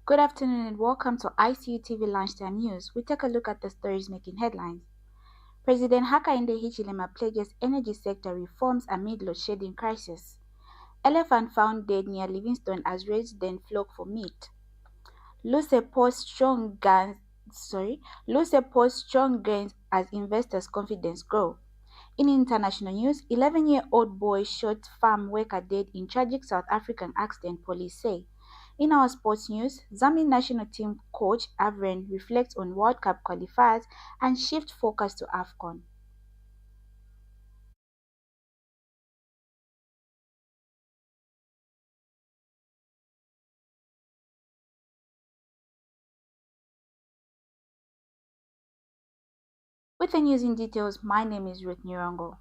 Good afternoon and welcome to ICU TV Lunchtime News. We take a look at the stories making headlines. President Hichilema pledges energy sector reforms amid load shedding crisis. Elephant found dead near Livingstone as residents flock for meat. LuSE posts strong gains as investors' confidence grow. In international news, 11-year-old boy shot farm worker dead in tragic South African accident, police say. In our sports news, Zambian national team coach Avram reflects on World Cup qualifiers and shifts focus to AFCON. With the news in details, my name is Ruth Nirongo.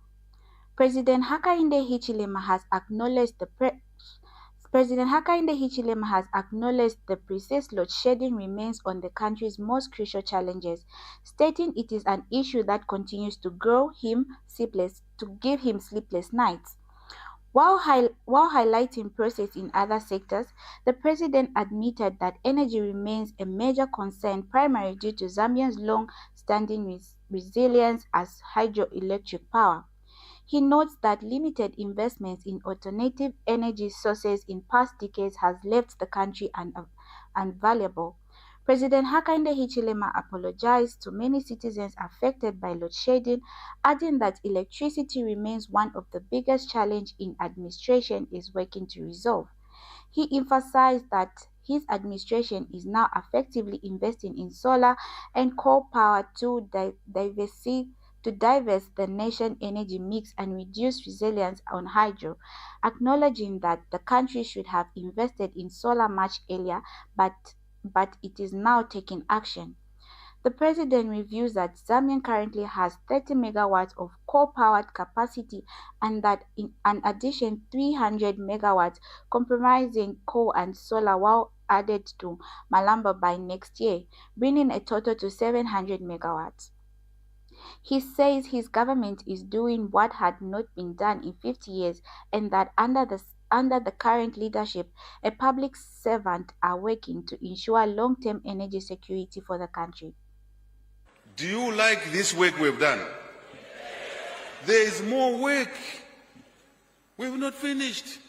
President Hichilema has acknowledged the precise load shedding remains on the country's most crucial challenges, stating it is an issue that continues to give him sleepless nights. While highlighting progress in other sectors, the president admitted that energy remains a major concern, primarily due to Zambia's long-standing resilience as hydroelectric power. He notes that limited investments in alternative energy sources in past decades has left the country unvaluable. President Hichilema apologized to many citizens affected by load shedding, adding that electricity remains one of the biggest challenges his administration is working to resolve. He emphasized that his administration is now effectively investing in solar and coal power to divest the nation's energy mix and reduce reliance on hydro, acknowledging that the country should have invested in solar much earlier, but it is now taking action. The president reveals that Zambia currently has 30 megawatts of coal-powered capacity and that in addition 300 megawatts comprising coal and solar will added to Malamba by next year, bringing a total to 700 megawatts. He says his government is doing what had not been done in 50 years and that under the current leadership, a public servant are working to ensure long-term energy security for the country. Do you like this work we've done? There is more work. We've not finished.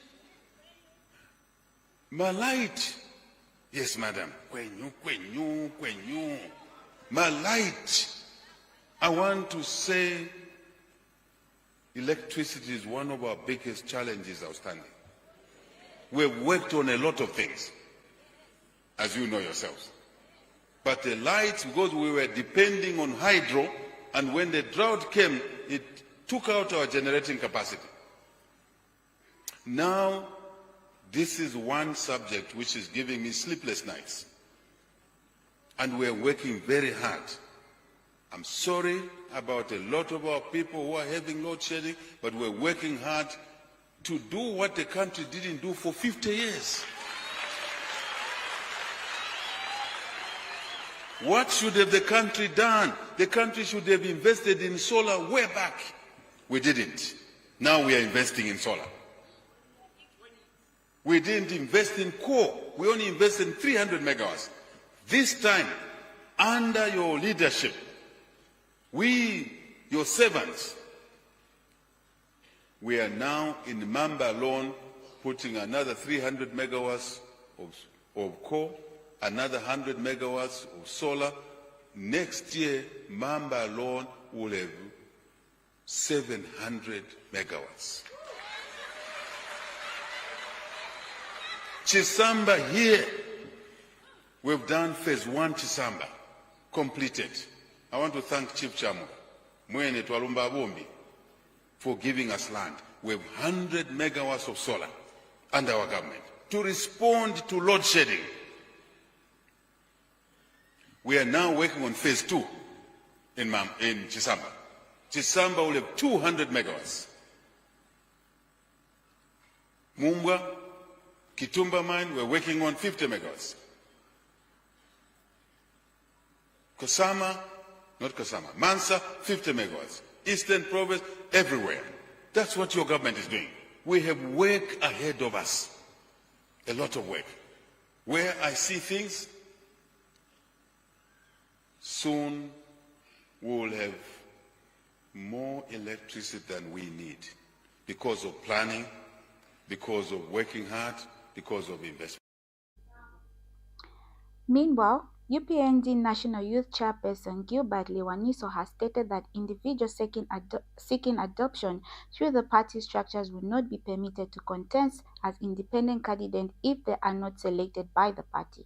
My light. Yes, madam. My light. I want to say electricity is one of our biggest challenges outstanding. We've worked on a lot of things, as you know yourselves. But the lights, because we were depending on hydro, and when the drought came, it took out our generating capacity. Now, this is one subject which is giving me sleepless nights. And we're working very hard. I'm sorry about a lot of our people who are having load shedding, but we're working hard to do what the country didn't do for 50 years. What should have the country done? The country should have invested in solar way back. We didn't. Now we are investing in solar. We didn't invest in coal. We only invested in 300 megawatts. This time, under your leadership, we, your servants, we are now in Mamba alone putting another 300 megawatts of coal, another 100 megawatts of solar. Next year, Mamba alone will have 700 megawatts. Chisamba here, we've done phase 1 Chisamba, completed. I want to thank Chief Chamuga, Mwene Twalumba Bombi, for giving us land. We have 100 megawatts of solar under our government to respond to load shedding. We are now working on phase 2 in Chisamba. Chisamba will have 200 megawatts. Mumbwa, Kitumba mine, we're working on 50 megawatts. Mansa, 50 megawatts. Eastern Province, everywhere. That's what your government is doing. We have work ahead of us. A lot of work. where I see things, soon we will have more electricity than we need because of planning, because of working hard, because of investment. Meanwhile, UPND National Youth Chairperson Gilbert Liwaniso has stated that individuals seeking adoption through the party structures will not be permitted to contest as independent candidates if they are not selected by the party.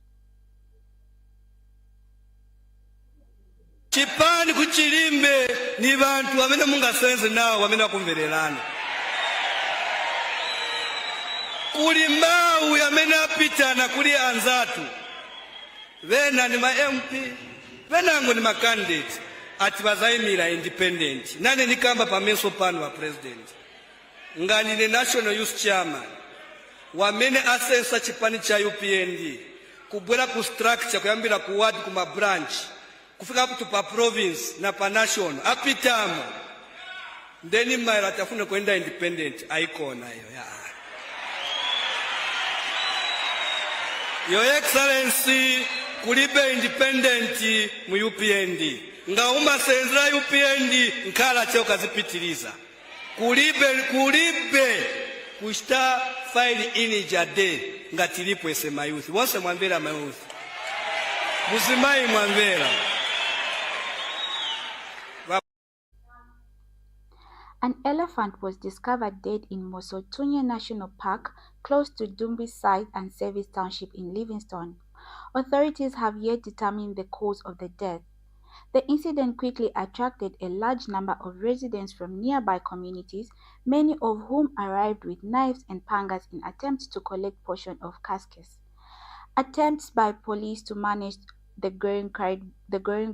Chipani kuchilimbe ni bantu wamene mungasenze nawo wamene akumvererana. Kuli mawu yamene apitana kuli anzatu. Vena ni ma MP, venango ni ma candidate ati bazayimira independent. Nane nikamba pamenso pano wa president. Ngani ni National Youth Chairman. Wamene asensa chipani cha UPND. Kubwera ku structure kuyambira ku ward kuma branch. Kufika up to pa province na pa nation. Apitamo. Ndeni maira tafuna kwenda independent. Aikona hiyo ya. Your Excellency, kulibe independent mu UPND. Nga umasenzera UPND nkala cheo kazipitiliza. Kulibe kushita file ini jade nga tilipo esema youth. Wonse mwambera ma youth. Muzimai mwambera. An elephant was discovered dead in Mosotunya National Park, close to Dumbi Site and Service Township in Livingstone. Authorities have yet determined the cause of the death. The incident quickly attracted a large number of residents from nearby communities, many of whom arrived with knives and pangas in attempts to collect portion of carcass. Attempts by police to manage the growing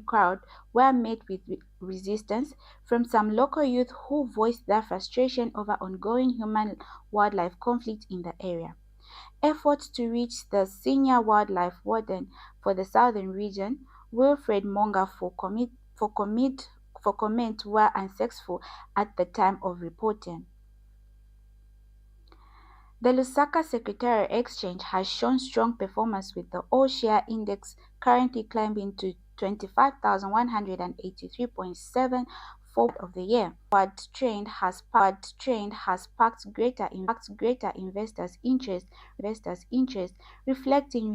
crowd were met with resistance from some local youth who voiced their frustration over ongoing human-wildlife conflict in the area. Efforts to reach the senior wildlife warden for the southern region, Wilfred Monga, for comment were unsuccessful at the time of reporting. The Lusaka Secretarial Exchange has shown strong performance with the all-share index currently climbing to 25,183.7 of the year. Forward trend has sparked greater investors' interest, reflecting